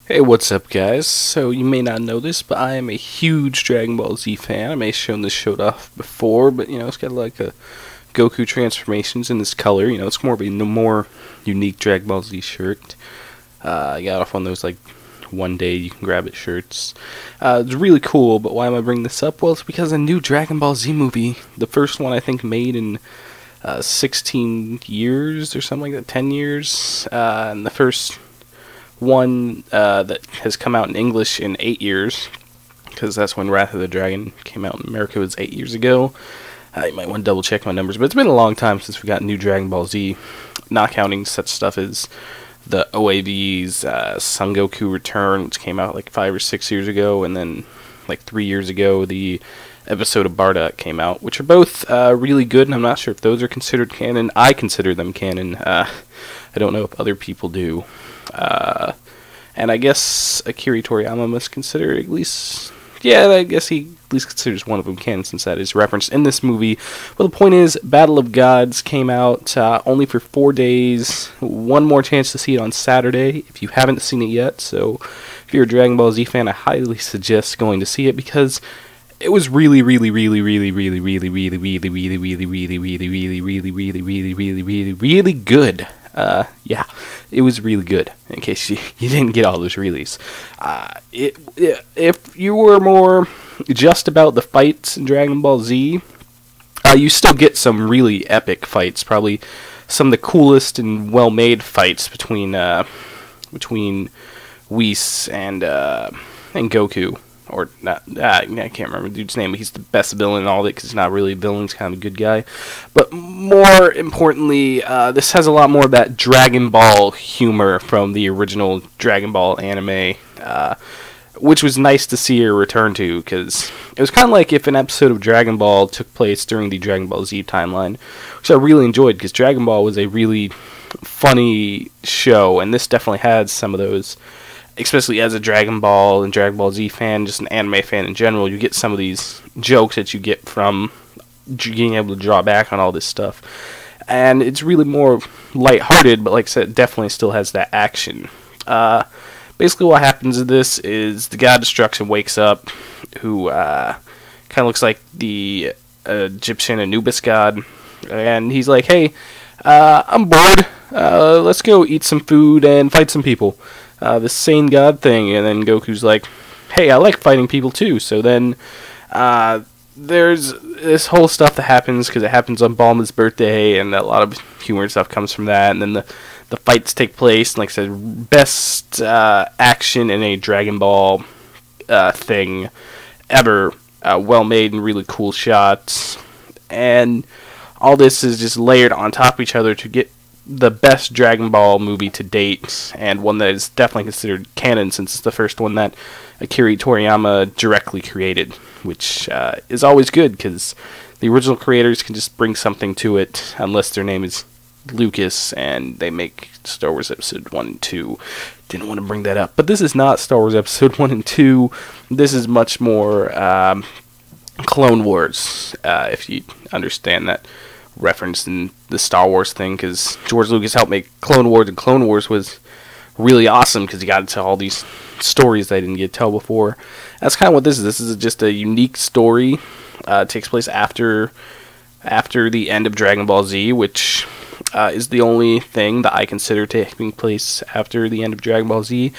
Hey, what's up, guys? So, you may not know this, but I am a huge Dragon Ball Z fan. I may have shown this showed off before, but it's got like a Goku transformations in this color. It's more of a more unique Dragon Ball Z shirt. I got off on those like one day you can grab it shirts. It's really cool, but why am I bringing this up? Well, it's because a new Dragon Ball Z movie, the first one I think made in 16 years or something like that, 10 years, and the first one that has come out in English in 8 years, because that's when Wrath of the Dragon came out in America. It was 8 years ago. You might want to double check my numbers, but it's been a long time since we got new Dragon Ball Z, not counting such stuff as the OAVs, Son Goku Return, which came out like 5 or 6 years ago, and then like 3 years ago the episode of Bardock came out, which are both really good, and I'm not sure if those are considered canon. I consider them canon. I don't know if other people do. And I guess Akira Toriyama must consider at least, yeah, I guess he at least considers one of them canon since that is referenced in this movie. Well, the point is, Battle of Gods came out only for 4 days. One more chance to see it on Saturday if you haven't seen it yet. So if you're a Dragon Ball Z fan, I highly suggest going to see it because it was really, really, really, really, really, really, really, really, really, really, really, really, really, really, really, really, really, really, really good. Yeah, it was really good, in case you didn't get all those reallys. If you were more just about the fights in Dragon Ball Z, you still get some really epic fights, probably some of the coolest and well-made fights between Whis and Goku. Or not, I can't remember the dude's name, but he's the best villain in all of it, because he's not really a villain, he's kind of a good guy. But more importantly, this has a lot more of that Dragon Ball humor from the original Dragon Ball anime, which was nice to see a return to, because it was kind of like if an episode of Dragon Ball took place during the Dragon Ball Z timeline, which I really enjoyed, because Dragon Ball was a really funny show, and this definitely had some of those. Especially as a Dragon Ball and Dragon Ball Z fan, just an anime fan in general, you get some of these jokes that you get from being able to draw back on all this stuff. And it's really more lighthearted, but like I said, it definitely still has that action. Basically what happens in this is the God Destruction wakes up, who kind of looks like the Egyptian Anubis god, and he's like, hey, I'm bored, let's go eat some food and fight some people. This sane god thing, and then Goku's like, hey, I like fighting people too. So then there's this whole stuff that happens because it happens on Bulma's birthday, and a lot of humor and stuff comes from that, and then the fights take place, and like I said, best action in a Dragon Ball thing ever. Well made and really cool shots, and all this is just layered on top of each other to get the best Dragon Ball movie to date, and one that is definitely considered canon since it's the first one that Akira Toriyama directly created, which is always good because the original creators can just bring something to it, unless their name is Lucas and they make Star Wars Episode 1 and 2. Didn't want to bring that up, but this is not Star Wars Episode 1 and 2. This is much more Clone Wars, if you understand that reference in the Star Wars thing, because George Lucas helped make Clone Wars, and Clone Wars was really awesome because he got to tell all these stories that I didn't get to tell before. That's kind of what this is. This is just a unique story. It takes place after the end of Dragon Ball Z, which is the only thing that I consider taking place after the end of Dragon Ball Z.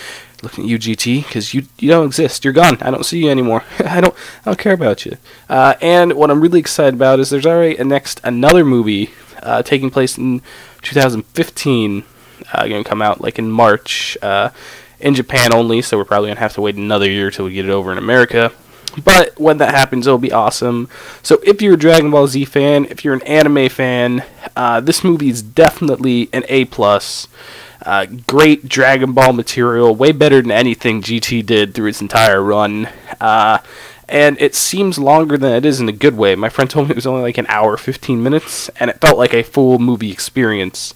Looking at you, GT, because you don't exist. You're gone. I don't see you anymore. I don't care about you. And what I'm really excited about is there's already another movie taking place in 2015, going to come out like in March, in Japan only. So we're probably gonna have to wait another year till we get it over in America. But when that happens, it'll be awesome. So if you're a Dragon Ball Z fan, if you're an anime fan, this movie is definitely an A+. Great Dragon Ball material, way better than anything GT did through its entire run. And it seems longer than it is in a good way. My friend told me it was only like an hour, 15 minutes, and it felt like a full movie experience.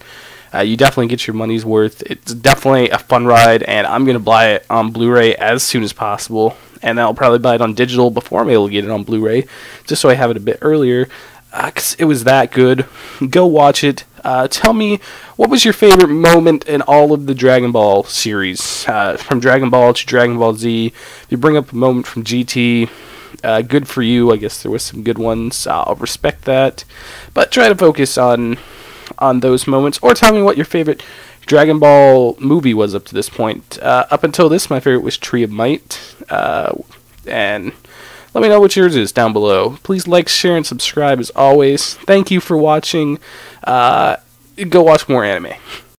You definitely get your money's worth. It's definitely a fun ride, and I'm going to buy it on Blu-ray as soon as possible. And I'll probably buy it on digital before I'm able to get it on Blu-ray, just so I have it a bit earlier. 'cause it was that good. Go watch it. Tell me, what was your favorite moment in all of the Dragon Ball series? From Dragon Ball to Dragon Ball Z. If you bring up a moment from GT, good for you. I guess there was some good ones. I'll respect that. But try to focus on those moments. Or tell me what your favorite Dragon Ball movie was up to this point. Up until this, my favorite was Tree of Might. And let me know what yours is down below. Please like, share, and subscribe as always. Thank you for watching. Go watch more anime.